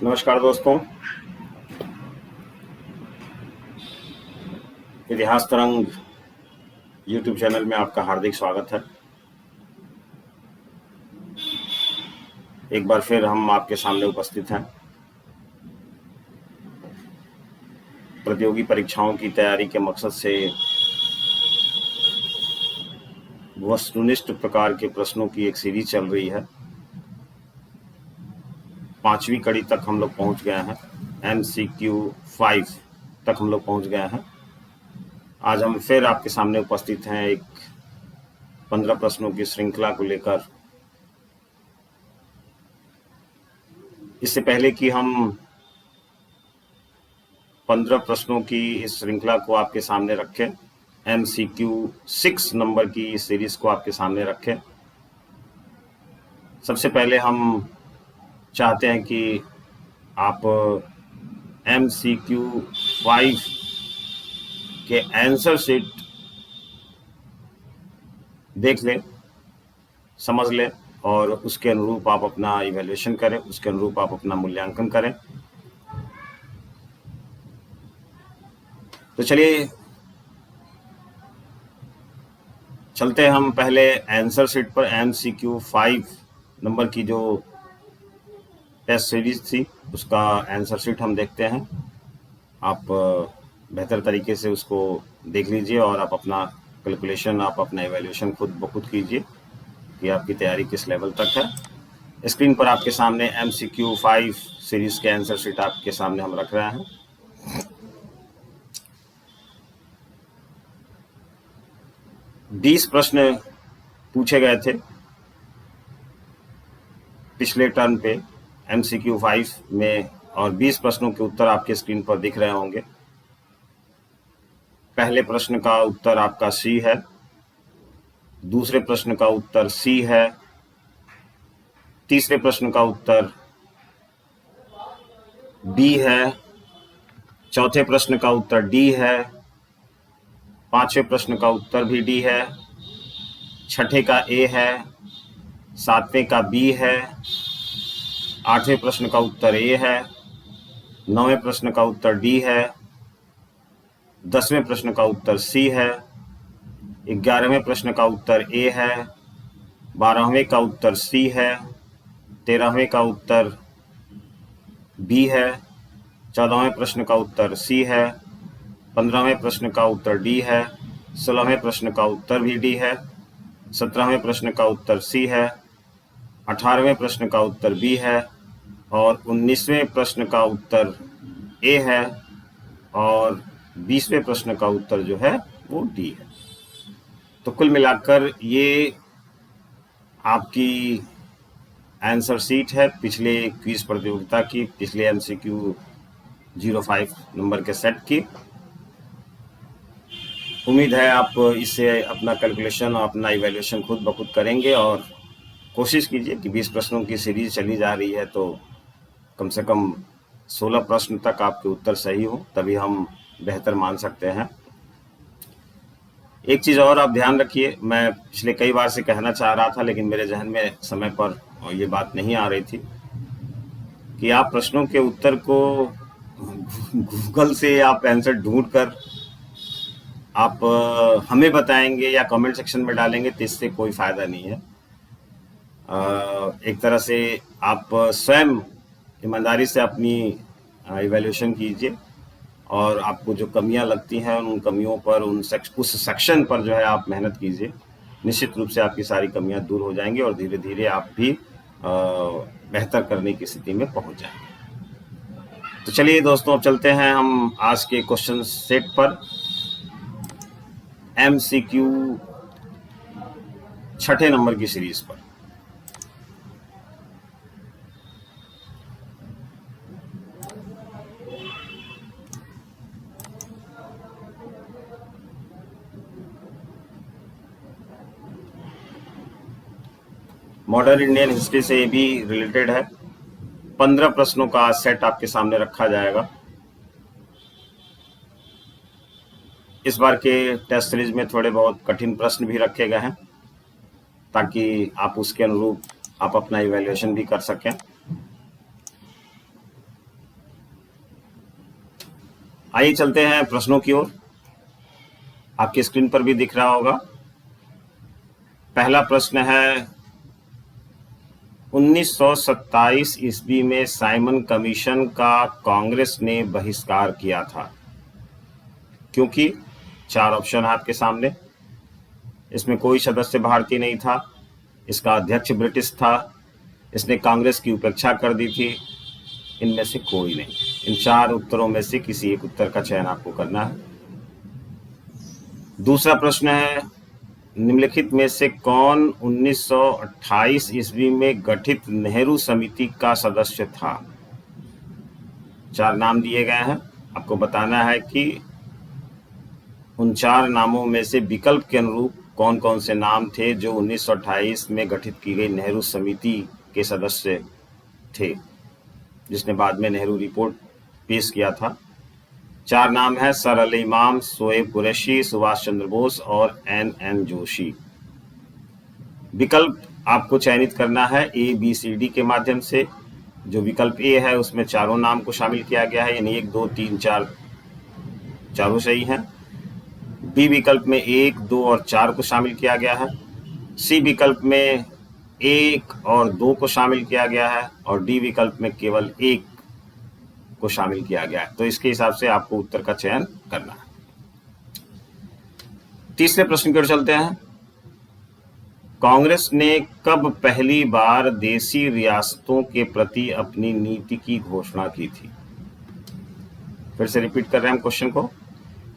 नमस्कार दोस्तों, इतिहास तरंग यूट्यूब चैनल में आपका हार्दिक स्वागत है। एक बार फिर हम आपके सामने उपस्थित हैं प्रतियोगी परीक्षाओं की तैयारी के मकसद से वस्तुनिष्ठ प्रकार के प्रश्नों की एक सीरीज चल रही है। 5वीं कड़ी तक हम लोग पहुंच गए हैं। MCQ 5 तक हम लोग पहुंच गए हैं। आज हम फिर आपके सामने उपस्थित हैं एक 15 प्रश्नों की श्रृंखला को लेकर। इससे पहले कि हम 15 प्रश्नों की इस श्रृंखला को आपके सामने रखें, MCQ 6 नंबर की इस सीरीज को आपके सामने रखें, सबसे पहले हम चाहते हैं कि आप MCQ 5 के आंसर शीट देख लें, समझ लें और उसके अनुरूप आप अपना इवैल्यूएशन करें, उसके अनुरूप आप अपना मूल्यांकन करें। तो चलिए चलते हैं हम पहले आंसर शीट पर। MCQ 5 नंबर की जो टेस्ट सीरीज थी उसका आंसर शीट हम देखते हैं। आप बेहतर तरीके से उसको देख लीजिए और आप अपना कैलकुलेशन, आप अपना इवैल्यूएशन खुद ब खुद कीजिए कि आपकी तैयारी किस लेवल तक है। स्क्रीन पर आपके सामने MCQ 5 सीरीज के आंसर शीट आपके सामने हम रख रहे हैं। बीस प्रश्न पूछे गए थे पिछले टर्म पे MCQ 5 में और 20 प्रश्नों के उत्तर आपके स्क्रीन पर दिख रहे होंगे। पहले प्रश्न का उत्तर आपका C है, दूसरे प्रश्न का उत्तर C है, तीसरे प्रश्न का उत्तर B है, चौथे प्रश्न का उत्तर D है, पांचवें प्रश्न का उत्तर भी D है, छठे का A है, सातवें का B है, आठवें प्रश्न का उत्तर A है, नौवें प्रश्न का उत्तर D है, 10वें प्रश्न का उत्तर C है, 11वें प्रश्न का उत्तर A है, 12वें का उत्तर C है, 13वें का उत्तर B है, 14वें प्रश्न का उत्तर C है, 15वें प्रश्न का उत्तर D है, 16वें प्रश्न का उत्तर भी D है, 17वें प्रश्न का उत्तर C है, 18वें प्रश्न का उत्तर B है और 19वें प्रश्न का उत्तर A है और 20वें प्रश्न का उत्तर जो है वो D है। तो कुल मिलाकर ये आपकी आंसर शीट है पिछले क्विज प्रतियोगिता की, पिछले MCQ 05 नंबर के सेट की। उम्मीद है आप इससे अपना कैलकुलेशन और अपना इवैल्यूएशन खुद ब खुद करेंगे और कोशिश कीजिए कि 20 प्रश्नों की सीरीज चली जा रही है तो कम से कम 16 प्रश्न तक आपके उत्तर सही हो, तभी हम बेहतर मान सकते हैं। एक चीज़ और आप ध्यान रखिए, मैं पिछले कई बार से कहना चाह रहा था लेकिन मेरे जहन में समय पर ये बात नहीं आ रही थी कि आप प्रश्नों के उत्तर को गूगल से आप आंसर ढूंढ कर आप हमें बताएंगे या कमेंट सेक्शन में डालेंगे तो इससे कोई फ़ायदा नहीं है। एक तरह से आप स्वयं ईमानदारी से अपनी इवैल्यूएशन कीजिए और आपको जो कमियां लगती हैं उन कमियों पर, उस सेक्शन पर जो है आप मेहनत कीजिए। निश्चित रूप से आपकी सारी कमियां दूर हो जाएंगी और धीरे धीरे आप भी बेहतर करने की स्थिति में पहुंच जाएंगे। तो चलिए दोस्तों, अब चलते हैं हम आज के क्वेश्चन सेट पर। MCQ 6 नंबर की सीरीज पर। मॉडर्न इंडियन हिस्ट्री से ये भी रिलेटेड है। 15 प्रश्नों का सेट आपके सामने रखा जाएगा। इस बार के टेस्ट सीरीज में थोड़े बहुत कठिन प्रश्न भी रखे गए हैं। ताकि आप उसके अनुरूप आप अपना इवैल्यूएशन भी कर सकें। आइए चलते हैं प्रश्नों की ओर। आपकी स्क्रीन पर भी दिख रहा होगा। पहला प्रश्न है, 1927 ईस्वी में साइमन कमीशन का कांग्रेस ने बहिष्कार किया था, क्योंकि 4 ऑप्शन है आपके सामने। इसमें कोई सदस्य भारतीय नहीं था, इसका अध्यक्ष ब्रिटिश था, इसने कांग्रेस की उपेक्षा कर दी थी, इनमें से कोई नहीं। इन 4 उत्तरों में से किसी एक उत्तर का चयन आपको करना है। दूसरा प्रश्न है, निम्नलिखित में से कौन 1928 ईस्वी में गठित नेहरू समिति का सदस्य था? 4 नाम दिए गए हैं, आपको बताना है कि उन 4 नामों में से विकल्प के अनुरूप कौन कौन से नाम थे जो 1928 में गठित की गई नेहरू समिति के सदस्य थे, जिसने बाद में नेहरू रिपोर्ट पेश किया था। 4 नाम है, सर अली इमाम, शोएब कुरैशी, सुभाष चंद्र बोस और एन जोशी। विकल्प आपको चयनित करना है ABCD के माध्यम से। जो विकल्प ए है उसमें चारों नाम को शामिल किया गया है, यानी 1, 2, 3, 4 चारों सही हैं। बी विकल्प में 1, 2 और 4 को शामिल किया गया है। सी विकल्प में 1 और 2 को शामिल किया गया है और डी विकल्प में केवल 1 को शामिल किया गया है। तो इसके हिसाब से आपको उत्तर का चयन करना है। तीसरे प्रश्न की ओर चलते हैं। कांग्रेस ने कब पहली बार देशी रियासतों के प्रति अपनी नीति की घोषणा की थी? फिर से रिपीट कर रहे हैं हम क्वेश्चन को।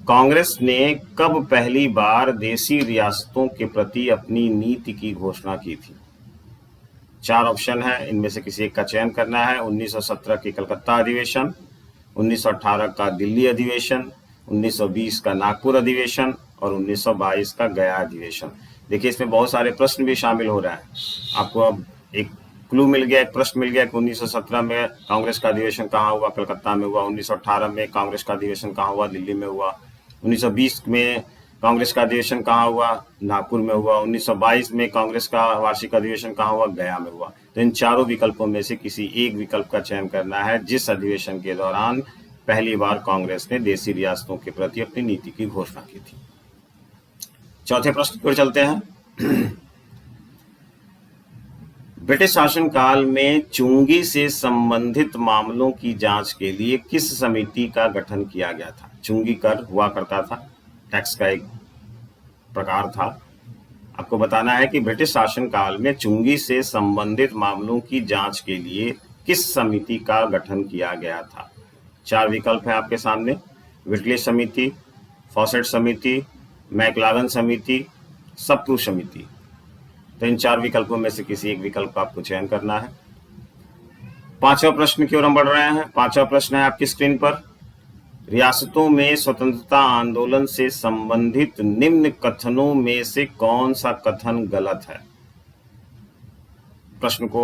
कांग्रेस ने कब पहली बार देशी रियासतों के प्रति अपनी नीति की घोषणा की थी? 4 ऑप्शन है, इनमें से किसी एक का चयन करना है। 1917 के कलकत्ता अधिवेशन, 1918 का दिल्ली अधिवेशन, 1920 का नागपुर अधिवेशन और 1922 का गया अधिवेशन। देखिए, इसमें बहुत सारे प्रश्न भी शामिल हो रहे हैं। आपको अब एक क्लू मिल गया, एक प्रश्न मिल गया कि 1917 में कांग्रेस का अधिवेशन कहाँ हुआ? कलकत्ता में हुआ। 1918 में कांग्रेस का अधिवेशन कहाँ हुआ? दिल्ली में हुआ। 1920 में कांग्रेस का अधिवेशन कहाँ हुआ? नागपुर में हुआ। 1922 में कांग्रेस का वार्षिक अधिवेशन कहाँ हुआ? गया में हुआ। तो इन चारों विकल्पों में से किसी एक विकल्प का चयन करना है जिस अधिवेशन के दौरान पहली बार कांग्रेस ने देशी रियासतों के प्रति अपनी नीति की घोषणा की थी। चौथे प्रश्न पर चलते हैं। ब्रिटिश शासनकाल में चुंगी से संबंधित मामलों की जांच के लिए किस समिति का गठन किया गया था? चुंगी कर हुआ करता था, टैक्स का एक प्रकार था। आपको बताना है कि ब्रिटिश शासनकाल में चुंगी से संबंधित मामलों की जांच के लिए किस समिति का गठन किया गया था? 4 विकल्प है आपके सामने, विटले समिति, फॉसेट समिति, मैकलागन समिति, सप्रू समिति। तो इन 4 विकल्पों में से किसी एक विकल्प का आपको चयन करना है। 5वां प्रश्न की ओर हम बढ़ रहे हैं। 5वां प्रश्न है आपकी स्क्रीन पर। रियासतों में स्वतंत्रता आंदोलन से संबंधित निम्न कथनों में से कौन सा कथन गलत है? प्रश्न को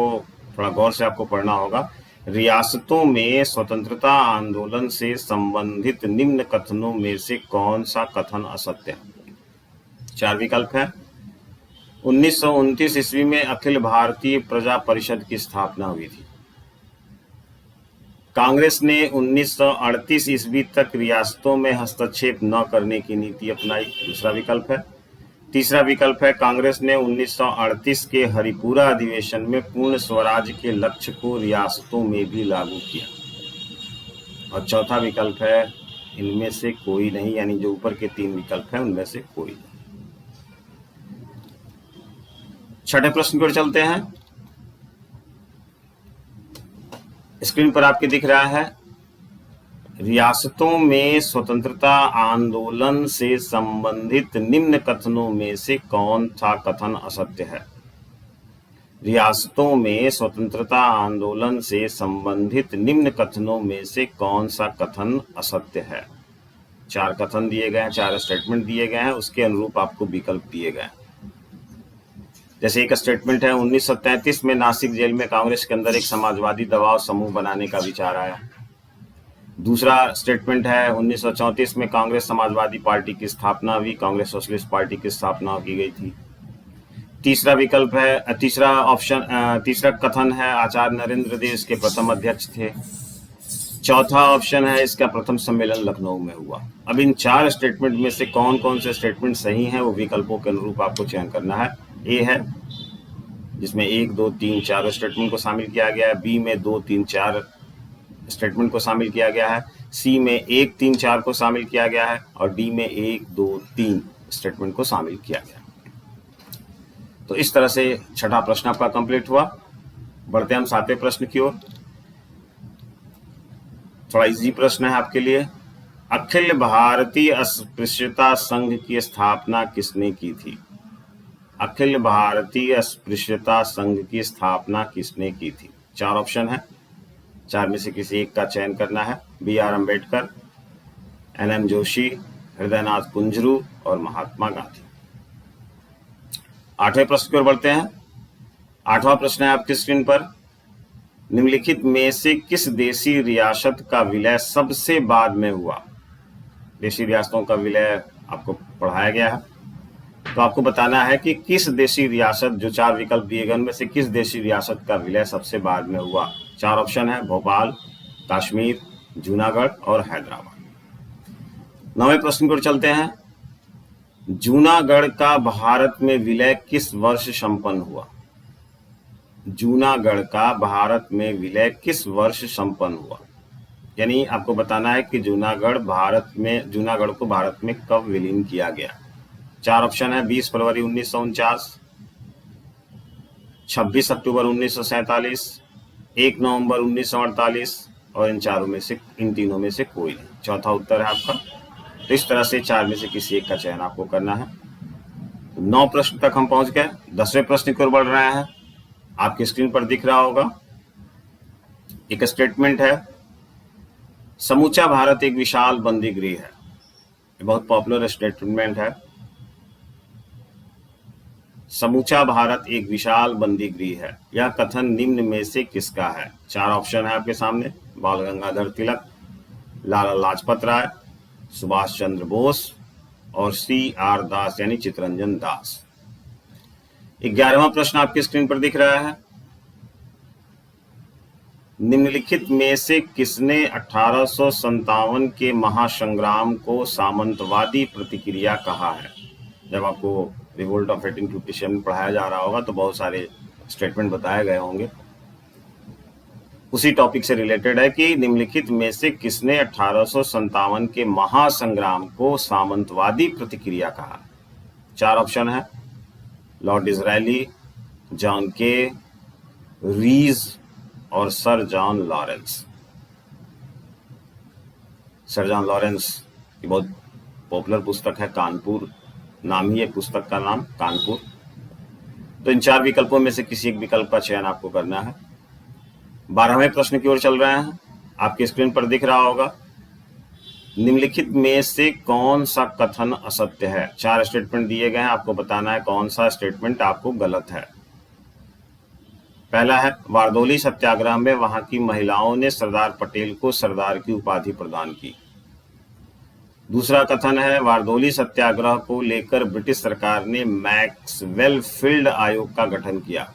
थोड़ा गौर से आपको पढ़ना होगा। रियासतों में स्वतंत्रता आंदोलन से संबंधित निम्न कथनों में से कौन सा कथन असत्य है? 4 विकल्प है। 1929 ईस्वी में अखिल भारतीय प्रजा परिषद की स्थापना हुई थी। कांग्रेस ने 1938 ईस्वी तक रियासतों में हस्तक्षेप न करने की नीति अपनाई, दूसरा विकल्प है। तीसरा विकल्प है, कांग्रेस ने 1938 के हरिपुरा अधिवेशन में पूर्ण स्वराज के लक्ष्य को रियासतों में भी लागू किया। और चौथा विकल्प है, इनमें से कोई नहीं, यानी जो ऊपर के 3 विकल्प हैं उनमें से कोई नहीं। छठे प्रश्न पर चलते हैं। स्क्रीन पर आपके दिख रहा है, रियासतों में स्वतंत्रता आंदोलन से संबंधित निम्न कथनों में से कौन सा कथन असत्य है? रियासतों में स्वतंत्रता आंदोलन से संबंधित निम्न कथनों में से कौन सा कथन असत्य है? 4 कथन दिए गए हैं, 4 स्टेटमेंट दिए गए हैं, उसके अनुरूप आपको विकल्प दिए गए हैं। जैसे एक स्टेटमेंट है, 1933 में नासिक जेल में कांग्रेस के अंदर एक समाजवादी दबाव समूह बनाने का विचार आया। दूसरा स्टेटमेंट है, 1934 में कांग्रेस समाजवादी पार्टी की स्थापना हुई, कांग्रेस सोशलिस्ट पार्टी की स्थापना की गई थी। तीसरा विकल्प है, तीसरा ऑप्शन, तीसरा कथन है आचार्य नरेंद्र देव के प्रथम अध्यक्ष थे। चौथा ऑप्शन है इसका प्रथम सम्मेलन लखनऊ में हुआ। अब इन 4 स्टेटमेंट में से कौन कौन से स्टेटमेंट सही हैं वो विकल्पों के अनुरूप आपको चयन करना है। ए है जिसमें 1, 2, 3, 4 स्टेटमेंट को शामिल किया गया है। बी में 2, 3, 4 स्टेटमेंट को शामिल किया गया है। सी में 1, 3, 4 को शामिल किया गया है और डी में 1, 2, 3 स्टेटमेंट को शामिल किया गया। तो इस तरह से छठा प्रश्न आपका कंप्लीट हुआ। बढ़ते हम 7वें प्रश्न की ओर। थोड़ा इजी प्रश्न है आपके लिए। अखिल भारतीय अस्पृश्यता संघ की स्थापना किसने की थी? अखिल भारतीय अस्पृश्यता संघ की स्थापना किसने की थी? 4 ऑप्शन है, 4 में से किसी एक का चयन करना है। बी.आर. अम्बेडकर, एन.एम. जोशी, हृदयनाथ कुंजरू और महात्मा गांधी। 8वें प्रश्न की ओर बढ़ते हैं। 8वां प्रश्न है आपकी स्क्रीन पर। निम्नलिखित में से किस देशी रियासत का विलय सबसे बाद में हुआ? देशी रियासतों का विलय आपको पढ़ाया गया है, तो आपको बताना है कि किस देशी रियासत, जो 4 विकल्प दिए गए उनमें से किस देशी रियासत का विलय सबसे बाद में हुआ। 4 ऑप्शन है, भोपाल, कश्मीर, जूनागढ़ और हैदराबाद। 9वें प्रश्न पर चलते हैं। जूनागढ़ का भारत में विलय किस वर्ष संपन्न हुआ? जूनागढ़ का भारत में विलय किस वर्ष संपन्न हुआ? यानी आपको बताना है कि जूनागढ़ को भारत में कब विलीन किया गया। 4 ऑप्शन है, 20 फरवरी 1949, 26 अक्टूबर 1947, 1 नवंबर 1948 और इन तीनों में से कोई नहीं। चौथा उत्तर है आपका। तो इस तरह से 4 में से किसी एक का चयन आपको करना है। 9 प्रश्न तक हम पहुंच गए। 10वें प्रश्न की ओर बढ़ रहे हैं। आपकी स्क्रीन पर दिख रहा होगा एक स्टेटमेंट है, समूचा भारत एक विशाल बंदी गृह है। ये बहुत पॉपुलर स्टेटमेंट है। समूचा भारत एक विशाल बंदी गृह है, यह कथन निम्न में से किसका है? 4 ऑप्शन है आपके सामने। बाल गंगाधर तिलक, लाला लाजपत राय, सुभाष चंद्र बोस और C.R. दास यानी चित्तरंजन दास। 11वां प्रश्न आपकी स्क्रीन पर दिख रहा है। निम्नलिखित में से किसने 1857 के महासंग्राम को सामंतवादी प्रतिक्रिया कहा है? जब आपको रिवोल्ट ऑफ 1857 पढ़ाया जा रहा होगा तो बहुत सारे स्टेटमेंट बताए गए होंगे। उसी टॉपिक से रिलेटेड है कि निम्नलिखित में से किसने 1857 के महासंग्राम को सामंतवादी प्रतिक्रिया कहा? 4 ऑप्शन है, लॉर्ड डिज़रायली, जॉन के, रीज और sir John Lawrence. Sir John Lawrence की बहुत पॉपुलर पुस्तक है कानपुर, नाम ही है पुस्तक का नाम, कानपुर। तो इन 4 विकल्पों में से किसी एक विकल्प का चयन आपको करना है। 12वें प्रश्न की ओर चल रहे हैं। आपकी स्क्रीन पर दिख रहा होगा, निम्नलिखित में से कौन सा कथन असत्य है? 4 स्टेटमेंट दिए गए हैं, आपको बताना है कौन सा स्टेटमेंट आपको गलत है। पहला है, वारदोली सत्याग्रह में वहां की महिलाओं ने सरदार पटेल को सरदार की उपाधि प्रदान की। दूसरा कथन है, वारदोली सत्याग्रह को लेकर ब्रिटिश सरकार ने मैक्सवेल फील्ड आयोग का गठन किया।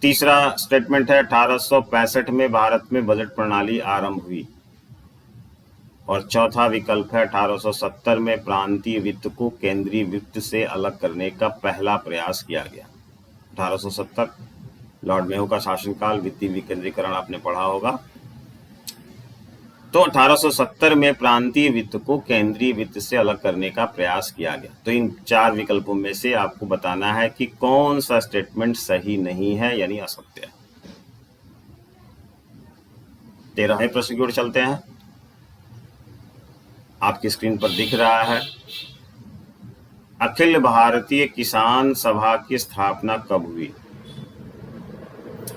तीसरा स्टेटमेंट है, 1865 में भारत में बजट प्रणाली आरंभ हुई। और चौथा विकल्प है, 1870 में प्रांतीय वित्त को केंद्रीय वित्त से अलग करने का पहला प्रयास किया गया। 1870 लॉर्ड मेयो का शासनकाल, वित्तीय विकेंद्रीकरण आपने पढ़ा होगा। तो 1870 में प्रांतीय वित्त को केंद्रीय वित्त से अलग करने का प्रयास किया गया। तो इन 4 विकल्पों में से आपको बताना है कि कौन सा स्टेटमेंट सही नहीं है, यानी असत्य है। 13वें प्रश्न की ओर चलते हैं। आपकी स्क्रीन पर दिख रहा है, अखिल भारतीय किसान सभा की स्थापना कब हुई?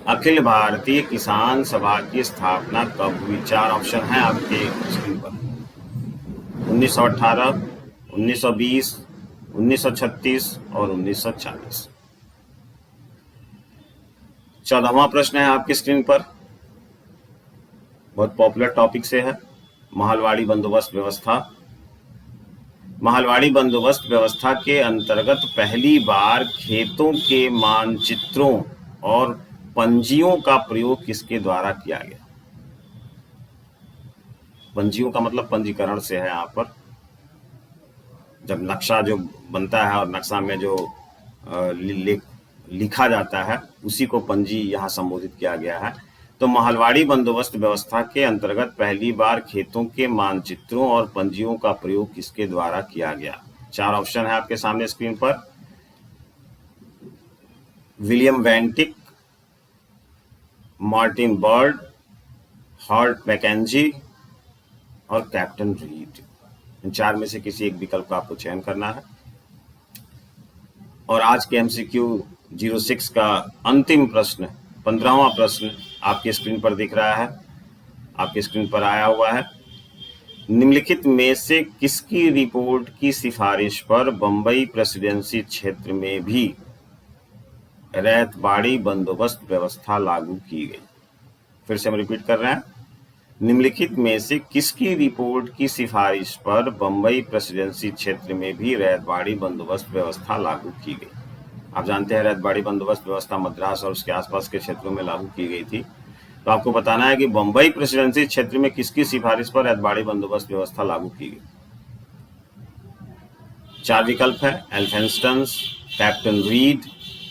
अखिल भारतीय किसान सभा की स्थापना कब हुई? 4 ऑप्शन हैं आपके स्क्रीन पर। 1918, 1920, 1936 और 1940। 14वां प्रश्न है आपकी स्क्रीन पर, बहुत पॉपुलर टॉपिक से है, महलवाड़ी बंदोबस्त व्यवस्था। महलवाड़ी बंदोबस्त व्यवस्था के अंतर्गत पहली बार खेतों के मानचित्रों और पंजियों का प्रयोग किसके द्वारा किया गया? पंजियों का मतलब पंजीकरण से है। यहाँ पर जब नक्शा जो बनता है और नक्शा में जो लिखा जाता है उसी को पंजी यहाँ संबोधित किया गया है। तो महलवाड़ी बंदोबस्त व्यवस्था के अंतर्गत पहली बार खेतों के मानचित्रों और पंजियों का प्रयोग किसके द्वारा किया गया? 4 ऑप्शन है आपके सामने स्क्रीन पर। William Bentinck, Martin Bird, Hort Mackenzie और कैप्टन रीड। इन 4 में से किसी एक विकल्प का आपको चयन करना है। और आज के MCQ 06 का अंतिम प्रश्न, 15वां प्रश्न आपके स्क्रीन पर दिख रहा है, आपके स्क्रीन पर आया हुआ है। निम्नलिखित में से किसकी रिपोर्ट की सिफारिश पर बंबई प्रेसिडेंसी क्षेत्र में भी रैयतबाड़ी बंदोबस्त व्यवस्था लागू की गई? फिर से हम रिपीट कर रहे हैं। निम्नलिखित में से किसकी रिपोर्ट की सिफारिश पर बंबई प्रेसिडेंसी क्षेत्र में भी रैयतबाड़ी बंदोबस्त व्यवस्था लागू की गई? आप जानते हैं रैयतबाड़ी बंदोबस्त व्यवस्था मद्रास और उसके आसपास के क्षेत्रों में लागू की गई थी। तो आपको बताना है कि बंबई प्रेसिडेंसी क्षेत्र में किसकी सिफारिश पर रैयतबाड़ी बंदोबस्त व्यवस्था लागू की गई। 4 विकल्प है, Elphinstone, captain Read,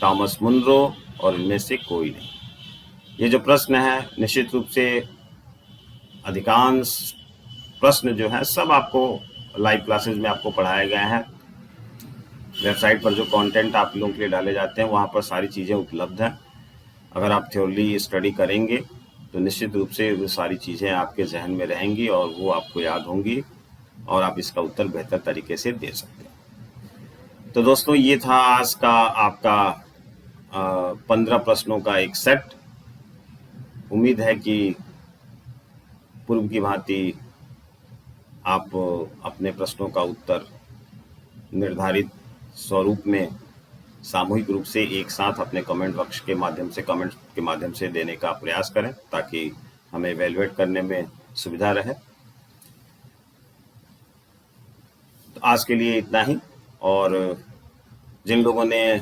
Thomas Munro और इनमें से कोई नहीं। ये जो प्रश्न है निश्चित रूप से अधिकांश प्रश्न जो है सब आपको लाइव क्लासेस में आपको पढ़ाए गए हैं। वेबसाइट पर जो कंटेंट आप लोगों के लिए डाले जाते हैं वहाँ पर सारी चीज़ें उपलब्ध हैं। अगर आप थ्योरली स्टडी करेंगे तो निश्चित रूप से वो सारी चीज़ें आपके जहन में रहेंगी और वो आपको याद होंगी और आप इसका उत्तर बेहतर तरीके से दे सकते हैं। तो दोस्तों ये था आज का आपका 15 प्रश्नों का एक सेट। उम्मीद है कि पूर्व की भांति आप अपने प्रश्नों का उत्तर निर्धारित स्वरूप में सामूहिक रूप से एक साथ अपने कमेंट के माध्यम से देने का प्रयास करें ताकि हमें इवैल्यूएट करने में सुविधा रहे। तो आज के लिए इतना ही। और जिन लोगों ने,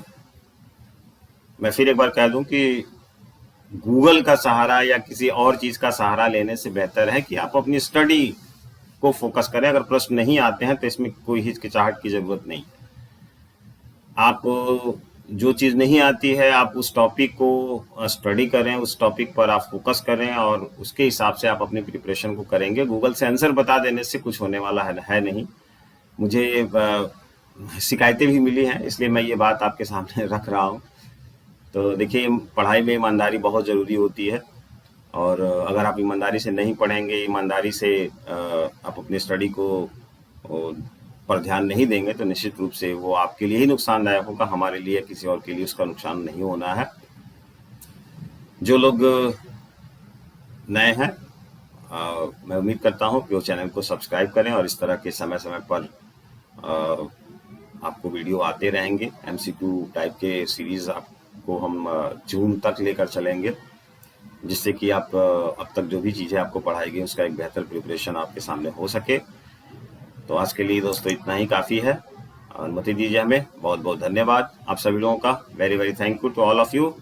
मैं फिर एक बार कह दूं कि गूगल का सहारा या किसी और चीज़ का सहारा लेने से बेहतर है कि आप अपनी स्टडी को फोकस करें। अगर प्रश्न नहीं आते हैं तो इसमें कोई हिचकिचाहट की ज़रूरत नहीं। आप जो चीज़ नहीं आती है आप उस टॉपिक को स्टडी करें, उस टॉपिक पर आप फोकस करें और उसके हिसाब से आप अपनी प्रिपरेशन को करेंगे। गूगल से आंसर बता देने से कुछ होने वाला है नहीं। मुझे शिकायतें भी मिली हैं, इसलिए मैं ये बात आपके सामने रख रहा हूँ। तो देखिए, पढ़ाई में ईमानदारी बहुत ज़रूरी होती है और अगर आप ईमानदारी से नहीं पढ़ेंगे, ईमानदारी से आप अपनी स्टडी को पर ध्यान नहीं देंगे तो निश्चित रूप से वो आपके लिए ही नुकसानदायक होगा, हमारे लिए, किसी और के लिए उसका नुकसान नहीं होना है। जो लोग नए हैं मैं उम्मीद करता हूँ कि वो चैनल को सब्सक्राइब करें और इस तरह के समय समय पर आपको वीडियो आते रहेंगे। MCQ टाइप के सीरीज़ आपको हम जून तक लेकर चलेंगे, जिससे कि आप अब तक जो भी चीज़ें आपको पढ़ाई गई उसका एक बेहतर प्रिपरेशन आपके सामने हो सके। तो आज के लिए दोस्तों इतना ही काफ़ी है। अनुमति दीजिए हमें। बहुत बहुत धन्यवाद आप सभी लोगों का। Very very thank you to all of you.